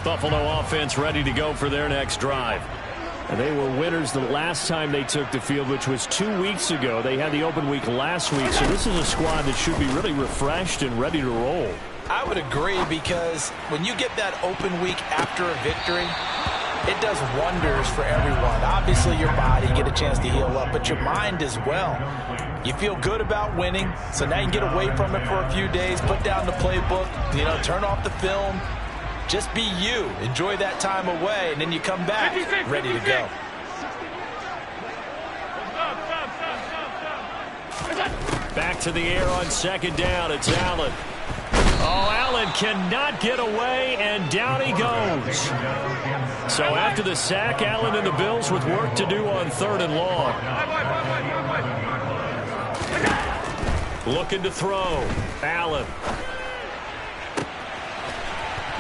Buffalo offense ready to go for their next drive. They were winners the last time they took the field, which was 2 weeks ago. They had the open week last week, so this is a squad that should be really refreshed and ready to roll. I would agree, because when you get that open week after a victory, it does wonders for everyone. Obviously, your body, you get a chance to heal up, but your mind as well. You feel good about winning, so now you can get away from it for a few days, put down the playbook, turn off the film. Just be you. Enjoy that time away, and then you come back ready to go. Back to the air on second down. It's Allen. Oh, Allen cannot get away, and down he goes. So after the sack, Allen and the Bills with work to do on 3rd and long. Looking to throw. Allen.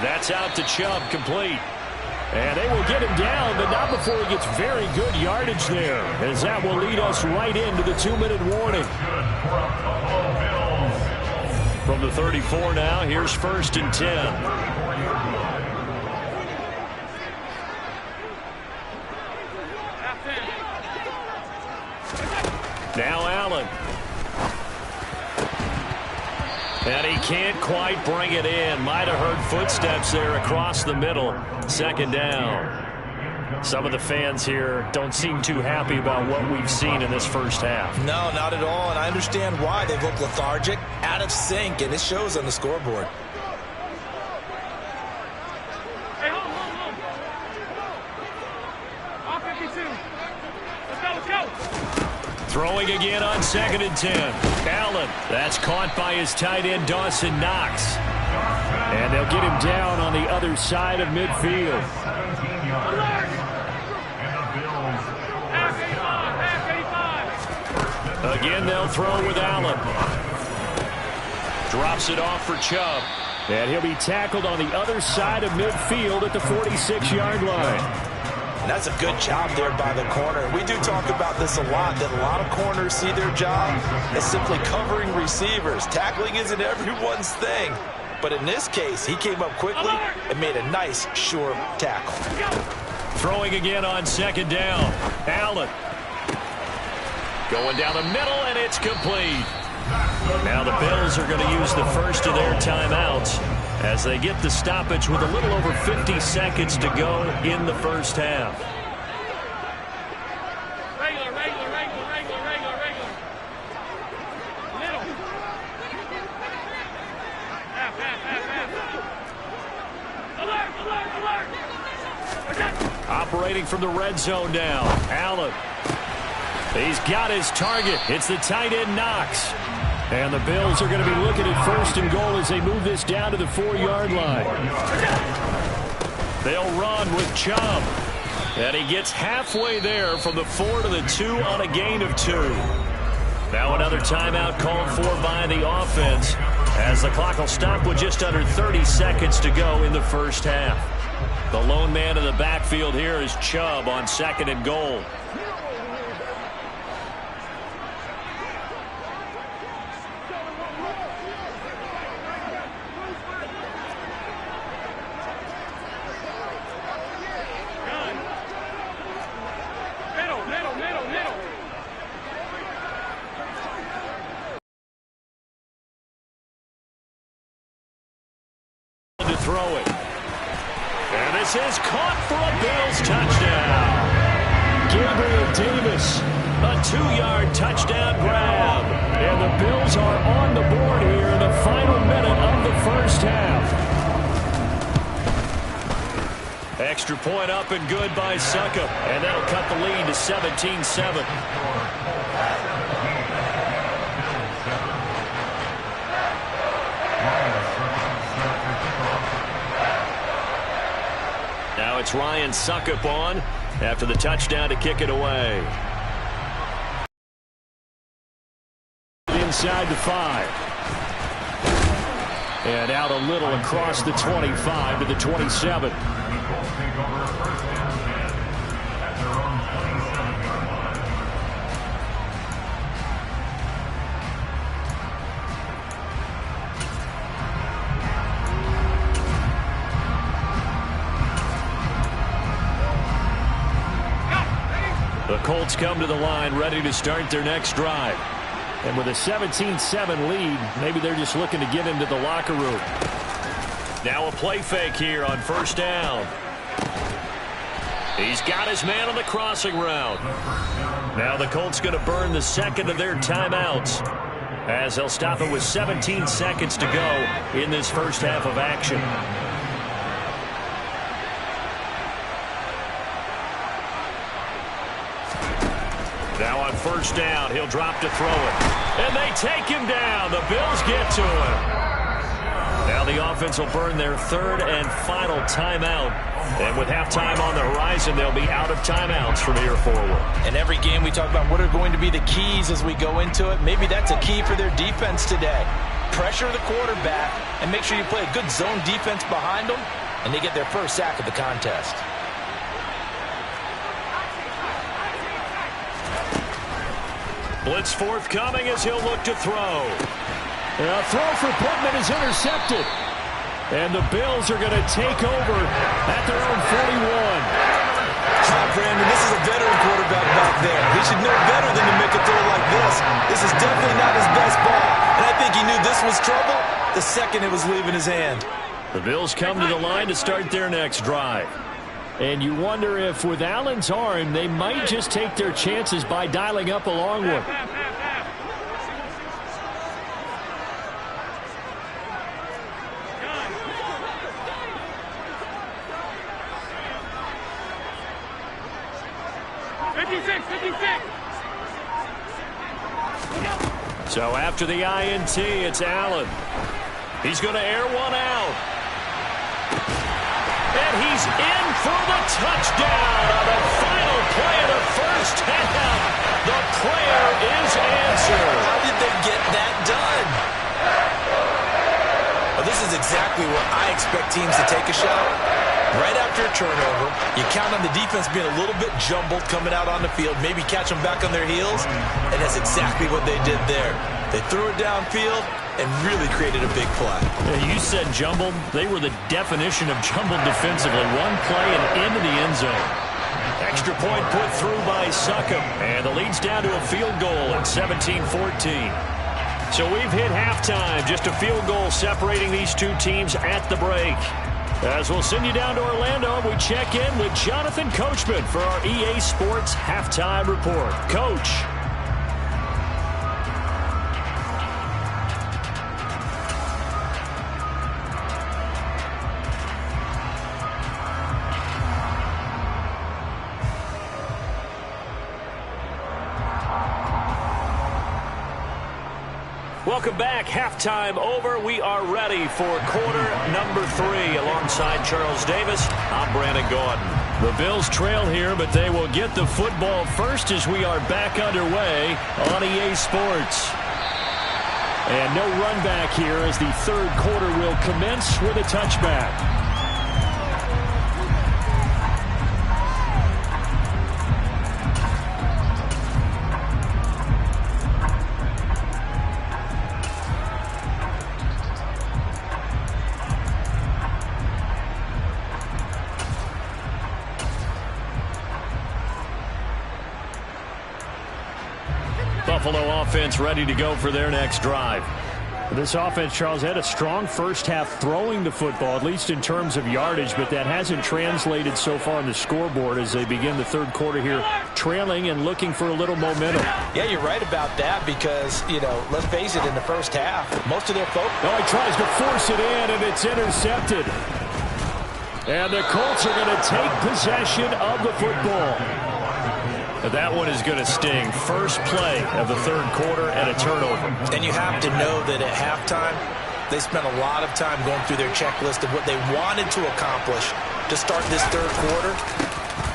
That's out to Chubb, complete. And they will get him down, but not before he gets very good yardage there, as that will lead us right into the 2-minute warning. From the 34 now, here's 1st and 10. Now Allen. And he can't quite bring it in. Might have heard footsteps there across the middle. 2nd down. Some of the fans here don't seem too happy about what we've seen in this first half. No, not at all, and I understand why. They've looked lethargic, out of sync, and it shows on the scoreboard. Hey, hold. All 52. Let's go. Throwing again on 2nd and 10. Allen. That's caught by his tight end, Dawson Knox. And they'll get him down on the other side of midfield. Again, they'll throw with Allen. Drops it off for Chubb. And he'll be tackled on the other side of midfield at the 46-yard line. And that's a good job there by the corner. We do talk about this a lot, that a lot of corners see their job as simply covering receivers. Tackling isn't everyone's thing. But in this case, he came up quickly and made a nice, sure tackle. Throwing again on 2nd down. Allen. Going down the middle, and it's complete. Now the Bills are going to use the first of their timeouts as they get the stoppage with a little over 50 seconds to go in the first half. Regular. Middle. Half. Alert. Operating from the red zone now. Allen. He's got his target. It's the tight end, Knox. And the Bills are going to be looking at 1st and goal as they move this down to the 4-yard line. They'll run with Chubb. And he gets halfway there from the 4 to the 2 on a gain of 2. Now another timeout called for by the offense as the clock will stop with just under 30 seconds to go in the first half. The lone man in the backfield here is Chubb on 2nd and goal. Throw it. And this is caught for a Bills touchdown. Gabriel Davis, a 2-yard touchdown grab. And the Bills are on the board here in the final minute of the first half. Extra point up and good by Succop. And that'll cut the lead to 17-7. Now it's Ryan Succop on after the touchdown to kick it away. Inside the 5. And out a little across the 25 to the 27. Colts come to the line ready to start their next drive. And with a 17-7 lead, maybe they're just looking to get into the locker room. Now a play fake here on first down. He's got his man on the crossing route. Now the Colts going to burn the second of their timeouts, as they'll stop it with 17 seconds to go in this first half of action. Now on first down, he'll drop to throw it. And they take him down. The Bills get to him. Now the offense will burn their third and final timeout. And with halftime on the horizon, they'll be out of timeouts from here forward. In every game we talk about what are going to be the keys as we go into it. Maybe that's a key for their defense today. Pressure the quarterback and make sure you play a good zone defense behind them, and they get their first sack of the contest. Blitz forthcoming as he'll look to throw. A throw for Pittman is intercepted. And the Bills are going to take over at their own 41. Brandon, this is a veteran quarterback back there. He should know better than to make a throw like this. This is definitely not his best ball. And I think he knew this was trouble the second it was leaving his hand. The Bills come to the line to start their next drive. And you wonder if with Allen's arm, they might just take their chances by dialing up a long one. So after the INT, it's Allen. He's going to air one out. And he's in for the touchdown on the final play of the first half. The prayer is answered. How did they get that done? Well, this is exactly where I expect teams to take a shot. Right after a turnover, you count on the defense being a little bit jumbled coming out on the field, maybe catch them back on their heels, and that's exactly what they did there. They threw it downfield and really created a big play. Yeah, you said jumbled. They were the definition of jumbled defensively. One play and into the end zone. Extra point put through by Succop, and the lead's down to a field goal at 17-14. So we've hit halftime. Just a field goal separating these two teams at the break. As we'll send you down to Orlando, we check in with Jonathan Coachman for our EA Sports Halftime Report. Coach. Welcome back. Halftime over. We are ready for quarter number 3. Alongside Charles Davis, I'm Brandon Gaudin. The Bills trail here, but they will get the football first as we are back underway on EA Sports. And no run back here as the third quarter will commence with a touchback. Buffalo offense ready to go for their next drive. This offense, Charles, had a strong first half throwing the football, at least in terms of yardage, but that hasn't translated so far on the scoreboard as they begin the third quarter here, trailing and looking for a little momentum. Yeah, you're right about that because, you know, let's face it, in the first half, most of their folks... Oh, he tries to force it in, and it's intercepted. And the Colts are going to take possession of the football. That one is going to sting. First play of the third quarter and a turnover. And you have to know that at halftime, they spent a lot of time going through their checklist of what they wanted to accomplish to start this third quarter.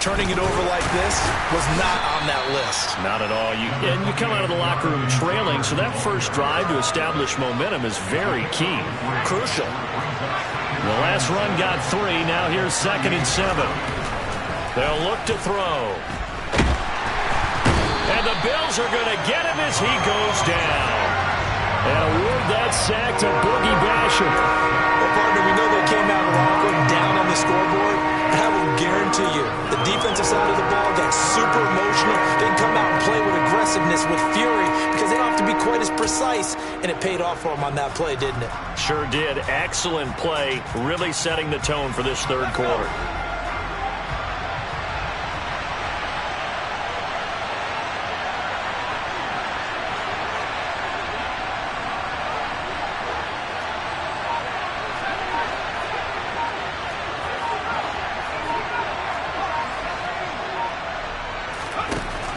Turning it over like this was not on that list. Not at all. And you come out of the locker room trailing, so that first drive to establish momentum is very key. Crucial. The last run got 3. Now here's 2nd and 7. They'll look to throw. And the Bills are going to get him as he goes down. And award that sack to Boogie Basham. Well, partner, we know they came out of the locker room down on the scoreboard. I will guarantee you the defense defensive side of the ball get super emotional. They can come out and play with aggressiveness, with fury, because they don't have to be quite as precise. And it paid off for them on that play, didn't it? Sure did. Excellent play, really setting the tone for this third quarter.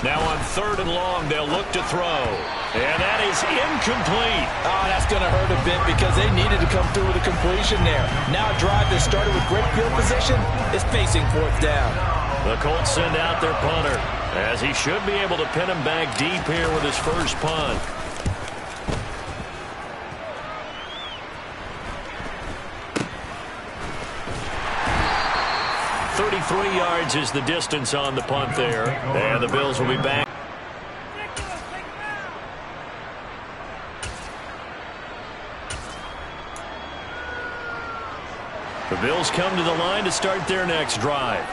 Now on 3rd and long, they'll look to throw. And that is incomplete. Oh, that's going to hurt a bit because they needed to come through with a completion there. Now a drive that started with great field position is facing 4th down. The Colts send out their punter, as he should be able to pin him back deep here with his first punt. .33 yards is the distance on the punt there. And the Bills will be back. The Bills come to the line to start their next drive.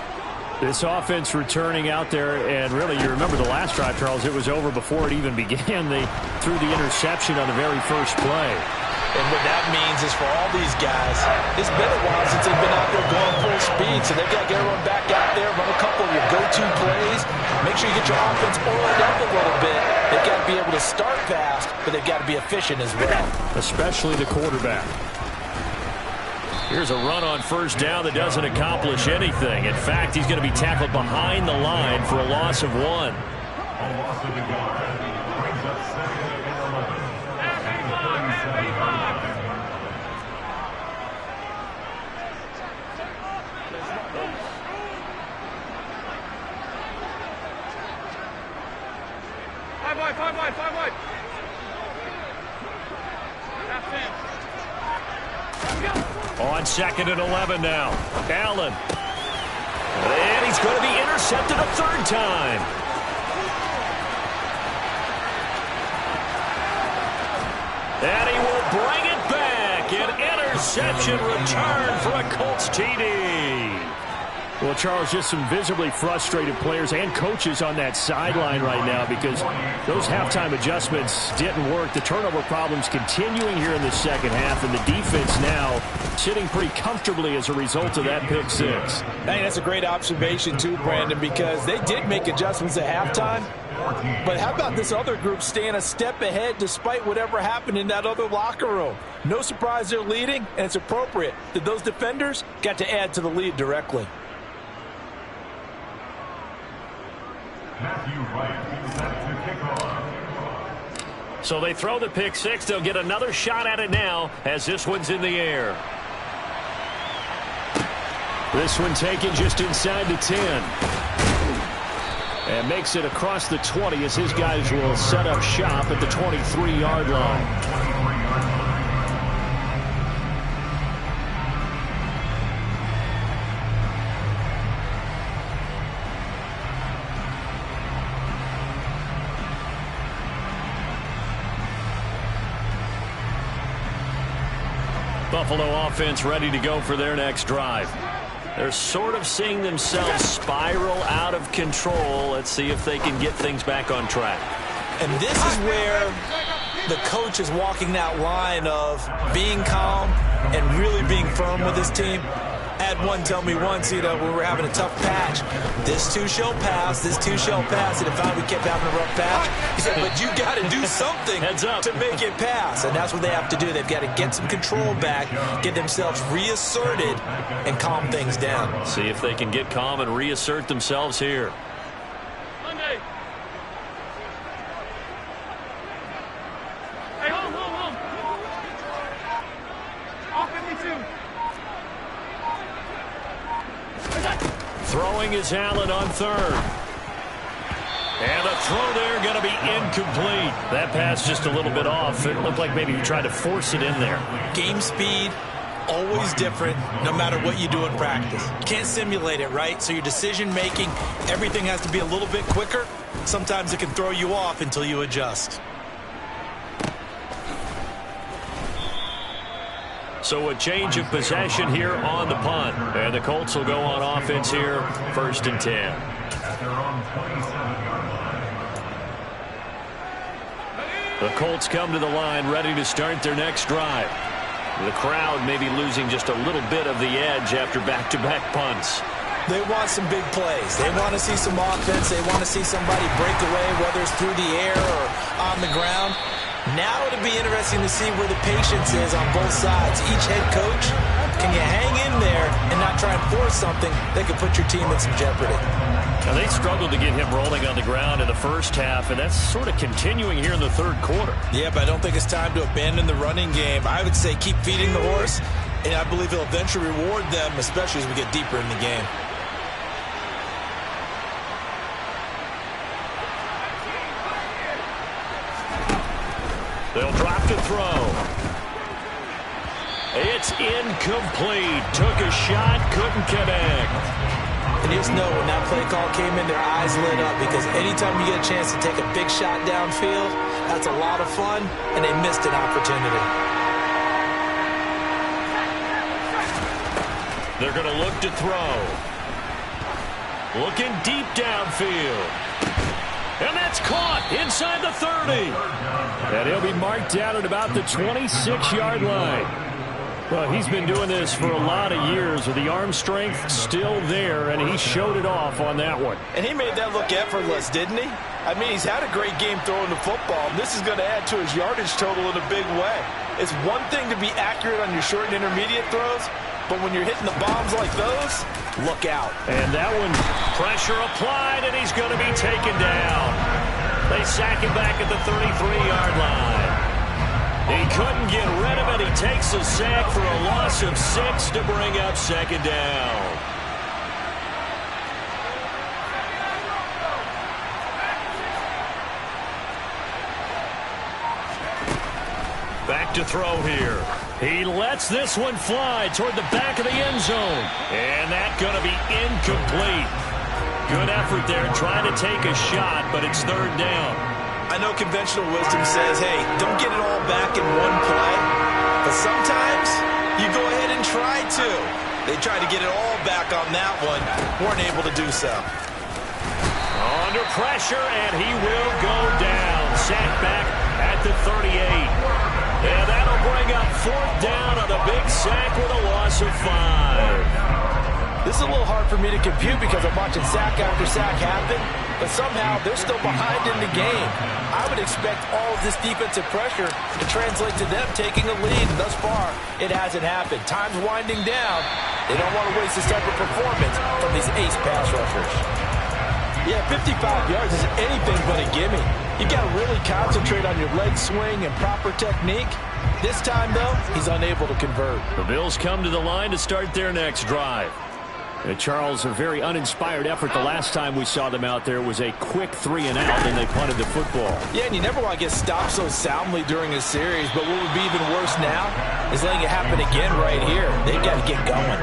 This offense returning out there, and really, you remember the last drive, Charles, it was over before it even began. They threw the interception on the very first play. And what that means is for all these guys, it's been a while since they've been out there going full speed, so they've got to get everyone back out there, run a couple of your go-to plays, make sure you get your offense oiled up a little bit. They've got to be able to start fast, but they've got to be efficient as well. Especially the quarterback. Here's a run on 1st down that doesn't accomplish anything. In fact, he's going to be tackled behind the line for a loss of 1. Five wide. On 2nd and 11 now. Allen. And he's going to be intercepted a 3rd time. And he will bring it back. An interception return for a Colts TD. Well, Charles, just some visibly frustrated players and coaches on that sideline right now because those halftime adjustments didn't work. The turnover problems continuing here in the second half, and the defense now sitting pretty comfortably as a result of that pick 6. I think that's a great observation, too, Brandon, because they did make adjustments at halftime. But how about this other group staying a step ahead despite whatever happened in that other locker room? No surprise they're leading, and it's appropriate that those defenders got to add to the lead directly. So they throw the pick 6. They'll get another shot at it now as this one's in the air. This one taken just inside the 10. And makes it across the 20 as his guys will set up shop at the 23-yard line. Buffalo offense ready to go for their next drive. They're sort of seeing themselves spiral out of control. Let's see if they can get things back on track. And this is where the coach is walking that line of being calm and really being firm with his team. I had one tell me once, when we were having a tough patch, this too shall pass, this too shall pass, and if we kept having a rough patch, he said, but you got to do something to make it pass, and that's what they have to do. They've got to get some control back, get themselves reasserted, and calm things down. See if they can get calm and reassert themselves here. Monday. Hey, home. All 52. Throwing is Allen on 3rd. And the throw there going to be incomplete. That pass just a little bit off. It looked like maybe he tried to force it in there. Game speed, always different no matter what you do in practice. You can't simulate it, right? So your decision-making, everything has to be a little bit quicker. Sometimes it can throw you off until you adjust. So a change of possession here on the punt. And the Colts will go on offense here, 1st and 10. The Colts come to the line ready to start their next drive. The crowd may be losing just a little bit of the edge after back-to-back punts. They want some big plays. They want to see some offense. They want to see somebody break away, whether it's through the air or on the ground. Now it'll be interesting to see where the patience is on both sides. Each head coach, can you hang in there and not try and force something that could put your team in some jeopardy? Now, they struggled to get him rolling on the ground in the first half, and that's sort of continuing here in the third quarter. Yeah, but I don't think it's time to abandon the running game. I would say keep feeding the horse, and I believe he'll eventually reward them, especially as we get deeper in the game. They'll drop to throw. It's incomplete. Took a shot, couldn't connect. And you just know when that play call came in, their eyes lit up, because anytime you get a chance to take a big shot downfield, that's a lot of fun, and they missed an opportunity. They're going to look to throw. Looking deep downfield. And that's caught inside the 30. And he'll be marked down at about the 26-yard line. Well, he's been doing this for a lot of years with the arm strength still there, and he showed it off on that one. And he made that look effortless, didn't he? I mean, he's had a great game throwing the football, and this is going to add to his yardage total in a big way. It's one thing to be accurate on your short and intermediate throws, but when you're hitting the bombs like those, look out. And that one, pressure applied, and he's going to be taken down. They sack him back at the 33-yard line. He couldn't get rid of it. He takes a sack for a loss of 6 to bring up second down. Back to throw here. He lets this one fly toward the back of the end zone. And that's going to be incomplete. Good effort there trying to take a shot, but it's third down. I know conventional wisdom says, hey, don't get it all back in one play. But sometimes you go ahead and try to. They tried to get it all back on that one. Weren't able to do so. Under pressure, and he will go down. Sacked back at the 38. And that'll bring up fourth down on a big sack with a loss of 5. This is a little hard for me to compute because I'm watching sack after sack happen, but somehow they're still behind in the game. I would expect all of this defensive pressure to translate to them taking a lead. Thus far, it hasn't happened. Time's winding down. They don't want to waste this type of performance from these ace pass rushers. Yeah, 55 yards is anything but a gimme. You got to really concentrate on your leg swing and proper technique. This time, though, he's unable to convert. The Bills come to the line to start their next drive. And Charles, a very uninspired effort the last time we saw them out there was a quick 3-and-out, and they punted the football. Yeah, and you never want to get stopped so soundly during a series, but what would be even worse now is letting it happen again right here. They've got to get going.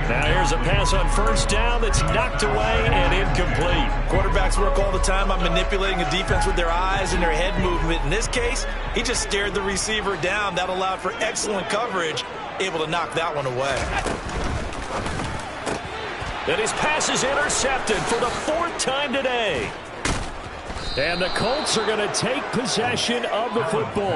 Now here's a pass on first down that's knocked away and incomplete. Quarterbacks work all the time on manipulating a defense with their eyes and their head movement. In this case, he just stared the receiver down. That allowed for excellent coverage, able to knock that one away. And his pass is intercepted for the 4th time today. And the Colts are going to take possession of the football.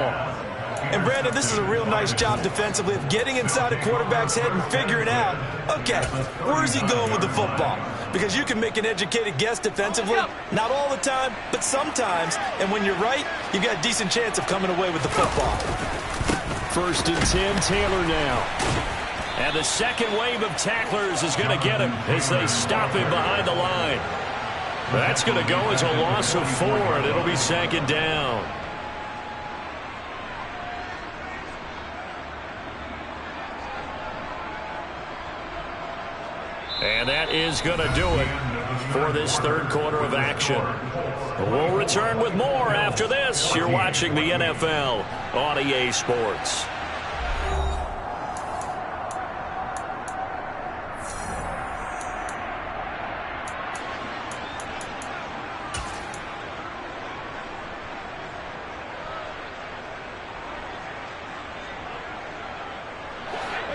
And, Brandon, this is a real nice job defensively of getting inside a quarterback's head and figuring out, okay, where is he going with the football? Because you can make an educated guess defensively, not all the time, but sometimes. And when you're right, you've got a decent chance of coming away with the football. 1st and 10, Taylor now. And the second wave of tacklers is going to get him as they stop him behind the line. That's going to go as a loss of 4, and it'll be second down. And that is going to do it for this third quarter of action. We'll return with more after this. You're watching the NFL on EA Sports.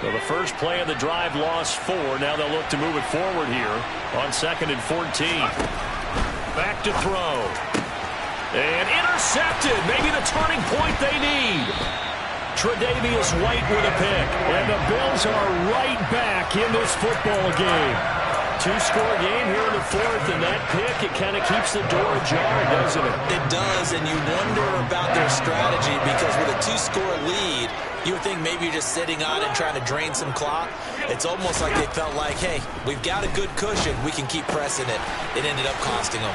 So the first play of the drive lost 4. Now they'll look to move it forward here on 2nd and 14. Back to throw. And intercepted. Maybe the turning point they need. Tre'Davious White with a pick. And the Bills are right back in this football game. Two-score game here in the fourth, and that pick, it kind of keeps the door ajar, doesn't it? It does, and you wonder about their strategy because with a two-score lead, you would think maybe you're just sitting on it trying to drain some clock. It's almost like they felt like, hey, we've got a good cushion. We can keep pressing it. It ended up costing them.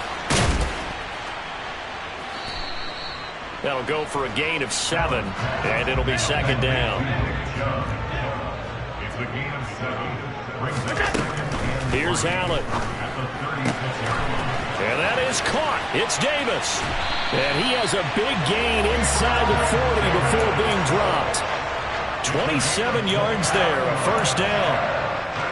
That'll go for a gain of 7, and it'll be second down. Here's Allen. And that is caught. It's Davis. And he has a big gain inside the 40 before being dropped. 27 yards there, a first down.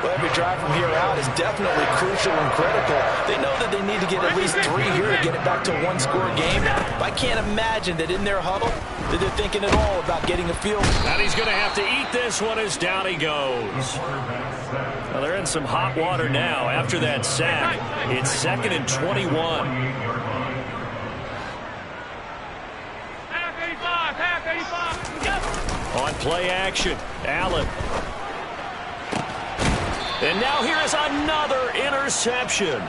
Well, every drive from here out is definitely crucial and critical. They know that they need to get at least 3 here to get it back to a one-score game. But I can't imagine that in their huddle that they're thinking at all about getting a field. And he's going to have to eat this one as down he goes. Well, they're in some hot water now after that sack. It's 2nd and 21. Half 85. On play action, Allen. And now here is another interception.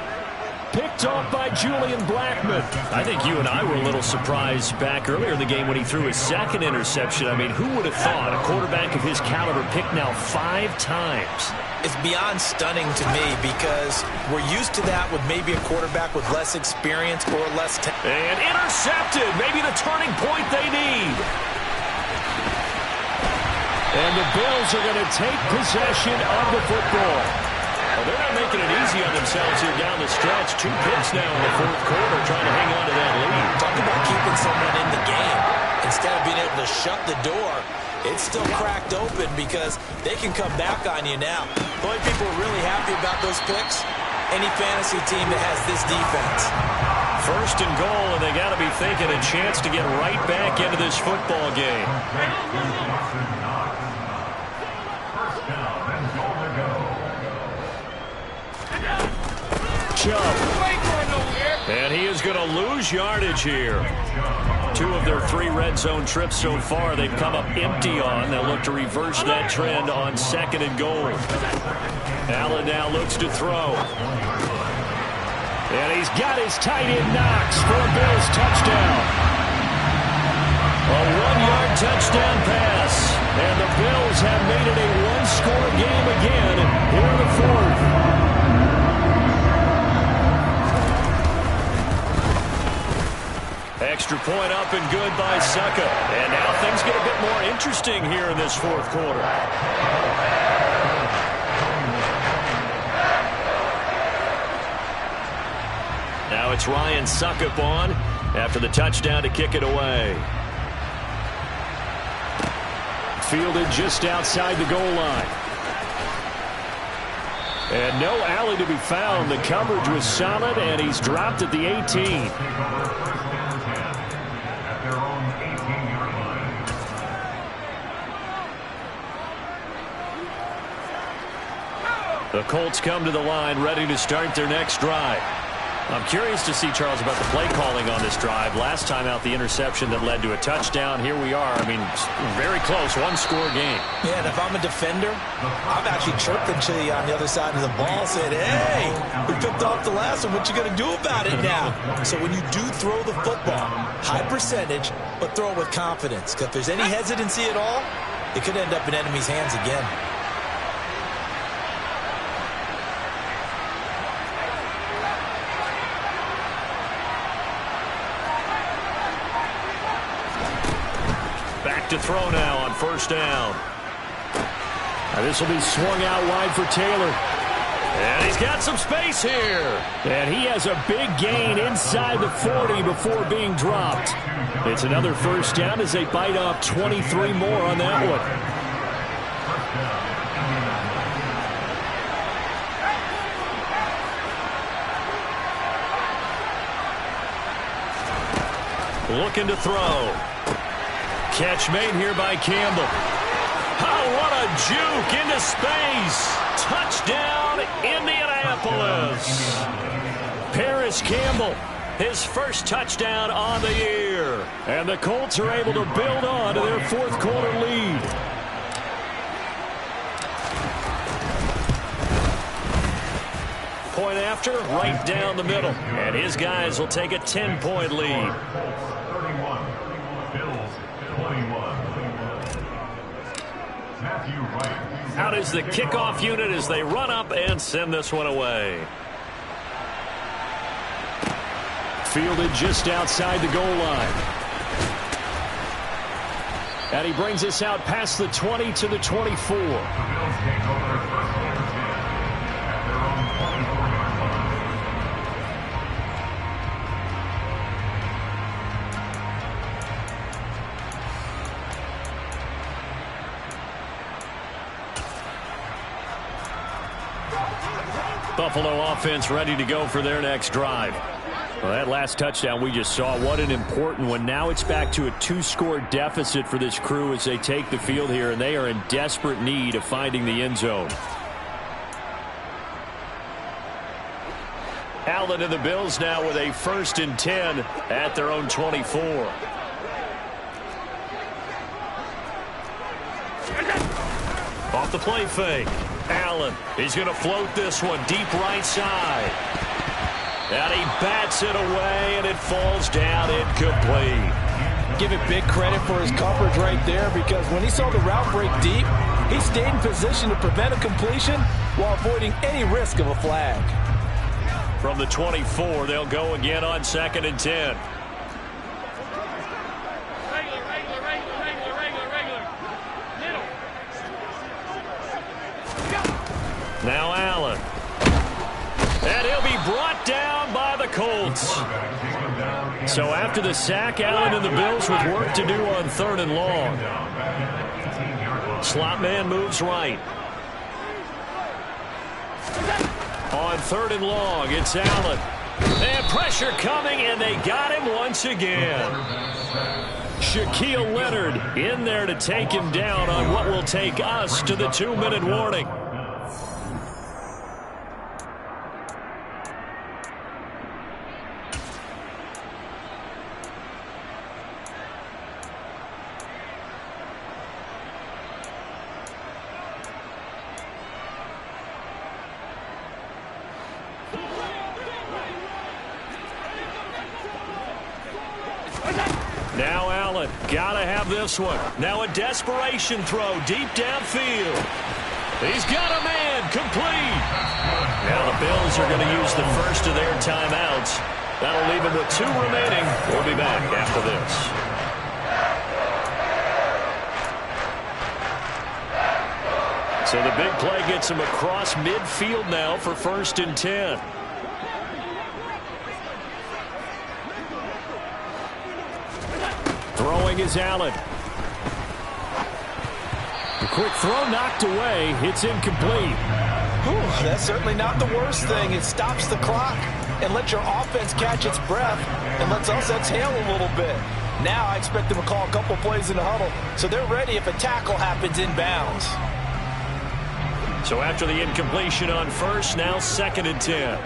Picked off by Julian Blackmon. I think you and I were a little surprised back earlier in the game when he threw his second interception. I mean, who would have thought a quarterback of his caliber picked now 5 times? It's beyond stunning to me because we're used to that with maybe a quarterback with less experience or less talent. And intercepted. Maybe the turning point they need. And the Bills are going to take possession of the football. Well, they're not making it easy on themselves here down the stretch. 2 picks now in the fourth quarter trying to hang on to that lead. Talk about keeping someone in the game. Instead of being able to shut the door, it's still cracked open because they can come back on you now. The only people really happy about those picks, any fantasy team that has this defense. First and goal, and they got to be thinking a chance to get right back into this football game. Chubb. And he is going to lose yardage here. 2 of their 3 red zone trips so far they've come up empty on. They'll look to reverse that trend on 2nd and goal. Allen now looks to throw. And he's got his tight end Knox for a Bills touchdown. A 1-yard touchdown pass. And the Bills have made it a one-score game again here in the fourth. Extra point up and good by Succa. And now things get a bit more interesting here in this fourth quarter. Now it's Ryan Suckup on after the touchdown to kick it away. Fielded just outside the goal line. And no alley to be found. The coverage was solid, and he's dropped at the 18. The Colts come to the line ready to start their next drive. I'm curious to see, Charles, about the play calling on this drive. Last time out, the interception that led to a touchdown. Here we are. I mean, very close, one-score game. Yeah, and if I'm a defender, I'm actually chirping to you on the other side of the ball, saying, hey, we picked off the last one. What you going to do about it now? So when you do throw the football, high percentage, but throw it with confidence. Because if there's any hesitancy at all, it could end up in enemy's hands again. To throw now on first down. Now this will be swung out wide for Taylor. And he's got some space here. And he has a big gain inside the 40 before being dropped. It's another first down as they bite off 23 more on that one. Looking to throw. Catch made here by Campbell. Oh, what a juke into space. Touchdown, Indianapolis. Paris Campbell, his first touchdown on the year. And the Colts are able to build on to their fourth quarter lead. Point after, right down the middle. And his guys will take a 10-point lead. 31, Bills 21. Matthew Wright. Out is the kickoff unit as they run up and send this one away. Fielded just outside the goal line. And he brings us out past the 20 to the 24. The Bills take over first and 10 at their own 24-yard line. Buffalo offense ready to go for their next drive. Well, that last touchdown we just saw, what an important one. Now it's back to a 2-score deficit for this crew as they take the field here, and they are in desperate need of finding the end zone. Allen and the Bills now with a 1st and 10 at their own 24. Off the play fake. Allen, he's going to float this one deep right side. And he bats it away, and it falls down incomplete. Give it big credit for his coverage right there, because when he saw the route break deep, he stayed in position to prevent a completion while avoiding any risk of a flag. From the 24, they'll go again on 2nd and 10. Now Allen. And he'll be brought down by the Colts. So after the sack, Allen and the Bills with work to do on 3rd and long. Slot man moves right. On 3rd and long, it's Allen. And pressure coming, and they got him once again. Shaquille Leonard in there to take him down on what will take us to the 2-minute warning. Now Allen, gotta have this one. Now a desperation throw deep downfield. He's got a man, complete. Now the Bills are going to use the first of their timeouts. That'll leave them with 2 remaining. We'll be back after this. So the big play gets him across midfield now for 1st and 10. Throwing is Allen. The quick throw knocked away. It's incomplete. Whew, that's certainly not the worst thing. It stops the clock and lets your offense catch its breath and lets us exhale a little bit. Now I expect them to call a couple plays in the huddle so they're ready if a tackle happens inbounds. So after the incompletion on 1st, now 2nd and 10.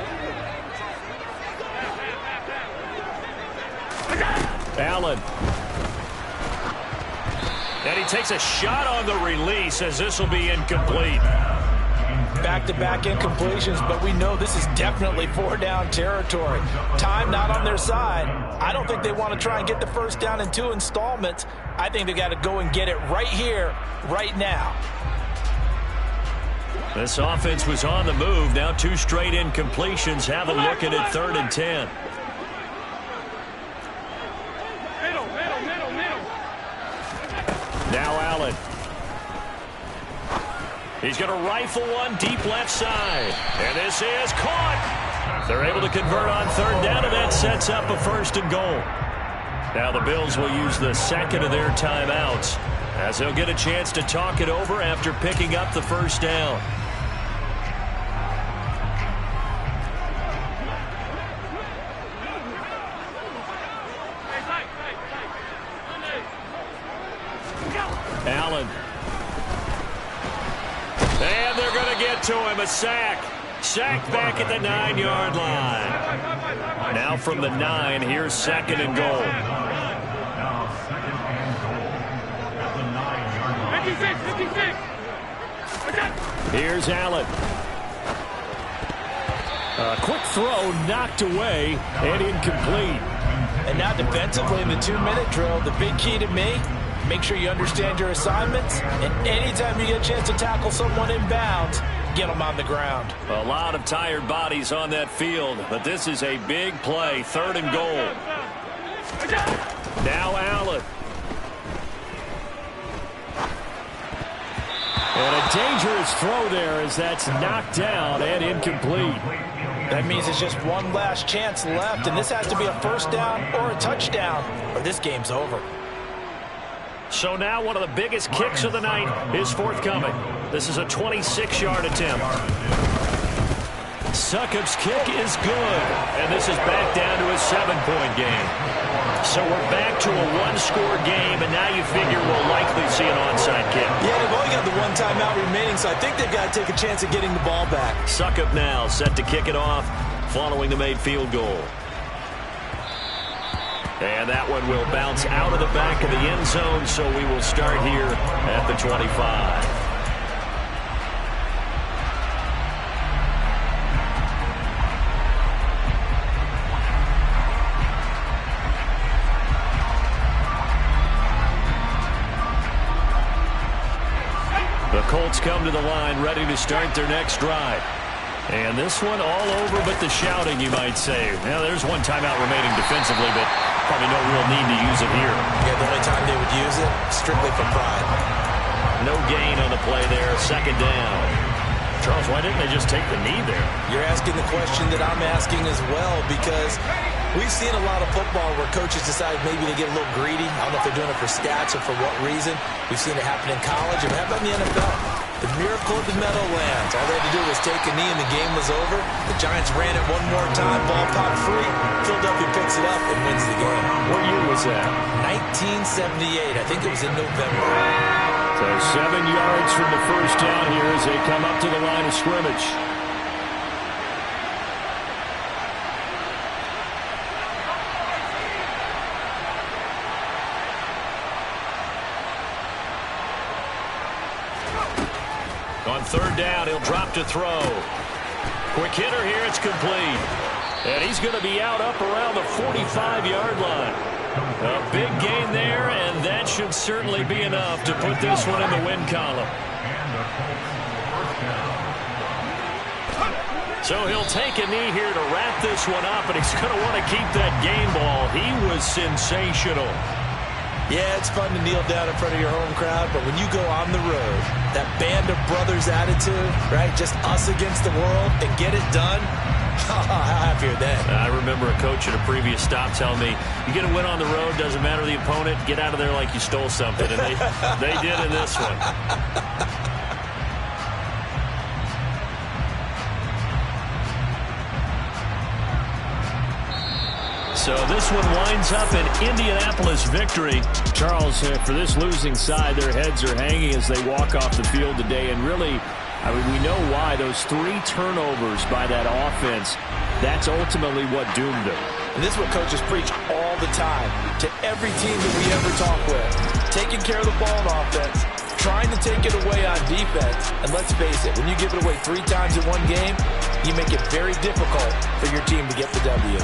Allen. And he takes a shot on the release as this will be incomplete. Back-to-back incompletions, but we know this is definitely 4-down territory. Time not on their side. I don't think they want to try and get the first down in 2 installments. I think they got to go and get it right here, right now. This offense was on the move. Now 2 straight incompletions have them looking at 3rd and 10. Now Allen. He's going to rifle one deep left side. And this is caught. They're able to convert on 3rd down, and that sets up a 1st and goal. Now the Bills will use the 2nd of their timeouts as they'll get a chance to talk it over after picking up the 1st down. Allen. And they're going to get to him, a sack. Sacked back at the 9-yard line. Now from the 9, here's 2nd and goal. Now 2nd and goal at the 9-yard line. 56. Here's Allen. A quick throw knocked away and incomplete. And now defensively in the 2-minute drill, the big key to me, make sure you understand your assignments. And anytime you get a chance to tackle someone inbounds, get them on the ground. A lot of tired bodies on that field, but this is a big play. 3rd and goal. Now Allen. And a dangerous throw there as that's knocked down and incomplete. That means it's just one last chance left, and this has to be a 1st down or a touchdown, or this game's over. So now one of the biggest kicks of the night is forthcoming. This is a 26-yard attempt. Succop's kick is good, and this is back down to a 7-point game. So we're back to a 1-score game, and now you figure we'll likely see an onside kick. Yeah, they've only got the 1 timeout remaining, so I think they've got to take a chance at getting the ball back. Succop now set to kick it off following the made field goal. And that one will bounce out of the back of the end zone, so we will start here at the 25. The Colts come to the line ready to start their next drive. And this one all over but the shouting, you might say. Now, there's 1 timeout remaining defensively, but probably no real need to use it here. Yeah, the only time they would use it, strictly for pride. No gain on the play there. 2nd down. Charles, why didn't they just take the knee there? You're asking the question that I'm asking as well, because we've seen a lot of football where coaches decide maybe to get a little greedy. I don't know if they're doing it for stats or for what reason. We've seen it happen in college and happen in the NFL. The miracle of the Meadowlands. All they had to do was take a knee and the game was over. The Giants ran it one more time. Ball popped free. Philadelphia picks it up and wins the game. What year was that? 1978. I think it was in November. So 7 yards from the 1st down here as they come up to the line of scrimmage. On 3rd down, he'll drop to throw. Quick hitter here, it's complete. And he's going to be out up around the 45-yard line. A big gain there, and that should certainly be enough to put this one in the win column. So he'll take a knee here to wrap this one up, and he's going to want to keep that game ball. He was sensational. Yeah, it's fun to kneel down in front of your home crowd, but when you go on the road, that band of brothers attitude, right, just us against the world, and get it done, how happier then. I remember a coach at a previous stop telling me, you get a win on the road, doesn't matter the opponent, get out of there like you stole something, and they did in this one. So this one winds up an Indianapolis victory. Charles, for this losing side, their heads are hanging as they walk off the field today. And really, I mean, we know why. Those 3 turnovers by that offense, that's ultimately what doomed them. And this is what coaches preach all the time to every team that we ever talk with. Taking care of the ball on offense, trying to take it away on defense. And let's face it, when you give it away 3 times in one game, you make it very difficult for your team to get the W.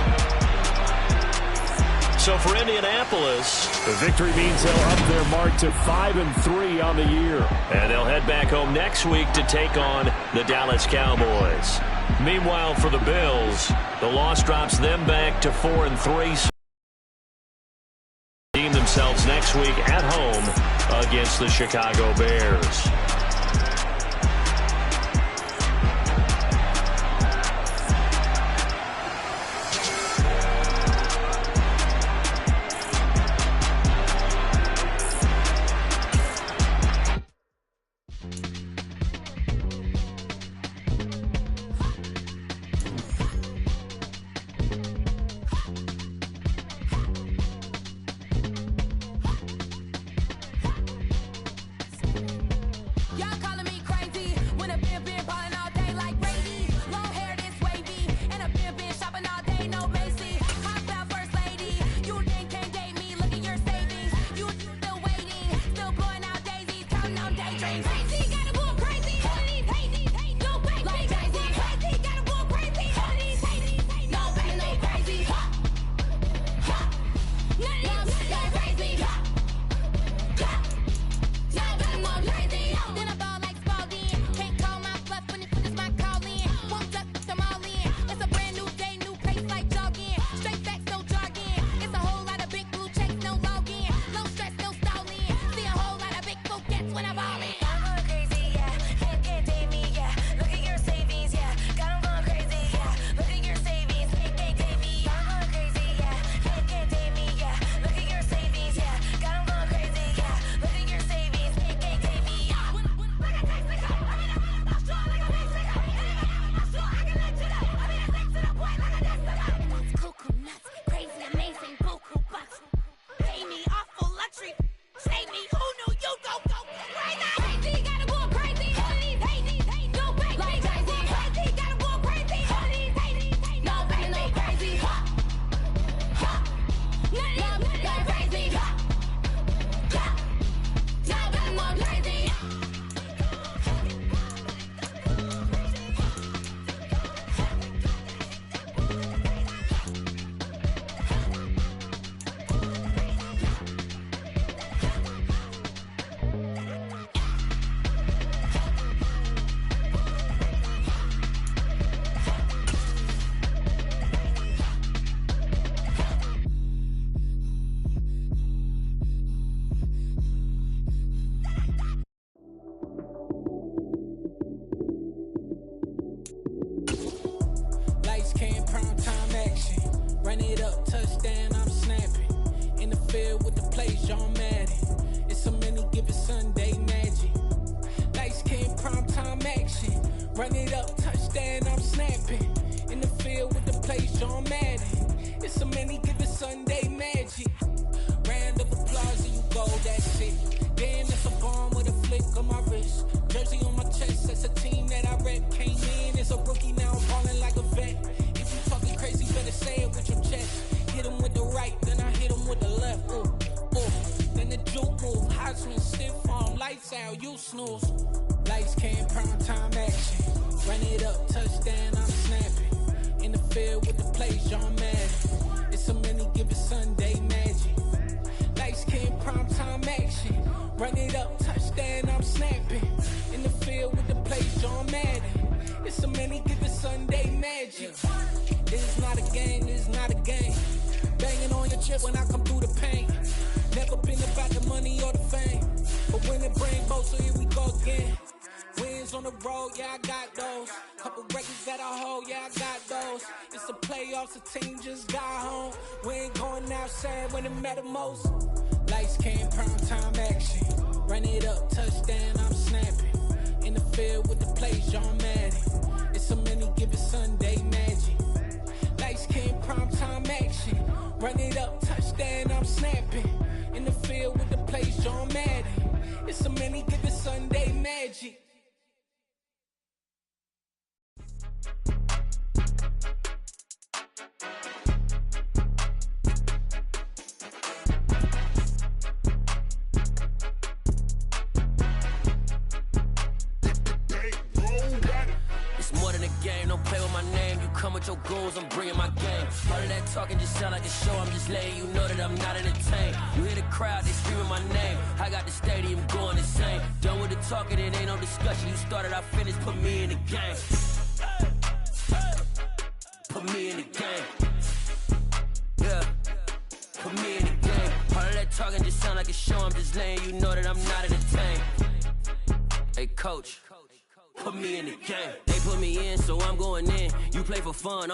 So for Indianapolis, the victory means they'll up their mark to 5-3 on the year. And they'll head back home next week to take on the Dallas Cowboys. Meanwhile, for the Bills, the loss drops them back to 4-3. Team themselves next week at home against the Chicago Bears.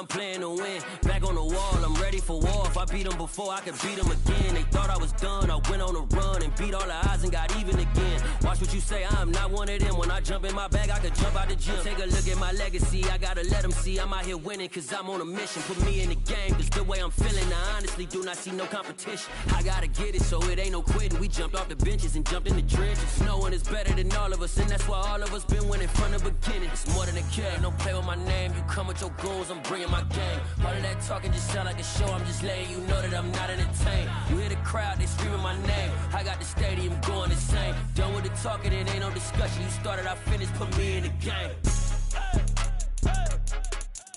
I'm playing to win. Back on the wall, I'm ready for war. If I beat them before, I could beat them again. They thought I was done, I went on a run and beat all the odds and got even again. Watch what you say, I'm not one of them. When I jump in my bag, I could jump out the gym. Take a look at my legacy, I gotta let them see I'm out here winning, cause I'm on a mission. Put me in the game, cause the way I'm feeling, I honestly do not see no competition. I gotta get it, so it ain't no quitting. We jumped off the benches and jumped in the trenches. No one is better than all of us, and that's why all of us been winning from the beginning. It's more than a game, don't play with my name. You come with your goons, I'm bringing my game. All of that talking just sound like a show. I'm just letting you know that I'm not entertained. You hear the crowd, they screaming my name. I got the stadium going insane. Done with the talking, it ain't no discussion. You started, I finished, put me in the game.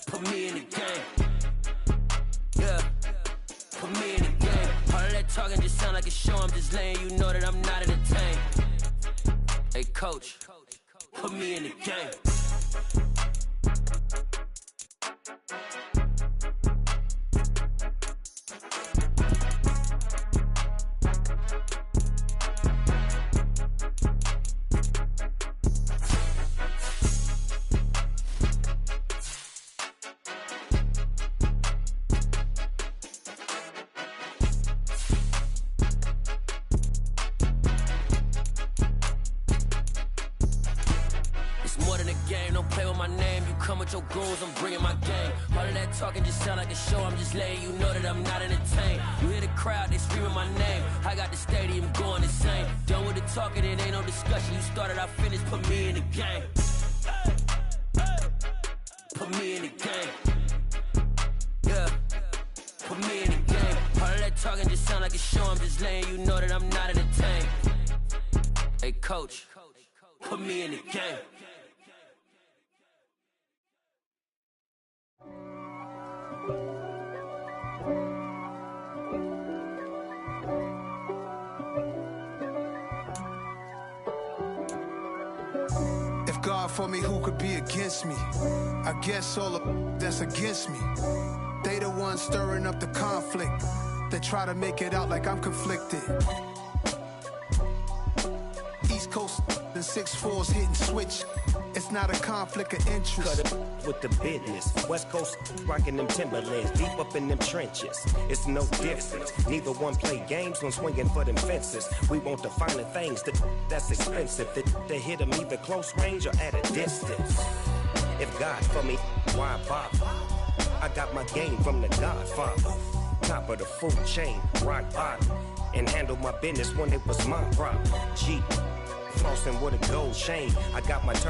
Put me in the game. Yeah, put me in the game. All of that talking just sound like a show. I'm just letting you know that I'm not entertained. Hey, coach, put me in the game. Your goons, I'm bringing my game. All of that talking just sound like a show. I'm just letting you know that I'm not entertained. You hear the crowd, they screaming my name. I got the stadium going insane. Done with the talking, it ain't no discussion. You started, I finished, put me in the game. Put me in the game. Yeah, put me in the game. All of that talking just sound like a show. I'm just letting you know that I'm not entertained. Hey, coach, put me in the game. God for me, who could be against me? I guess all of that's against me. They the ones stirring up the conflict. They try to make it out like I'm conflicted. East Coast and 6'4's hitting switch. It's not a conflict of interest. Cut it with the business. West Coast rocking them Timberlands, deep up in them trenches. It's no difference. Neither one play games when swinging for them fences. We want the finer things that's expensive. They hit them either close range or at a distance. If God for me, why bother? I got my game from the Godfather. Top of the food chain, rock bottom. And handle my business when it was my problem. G. Flossing with a gold chain. I got my turkey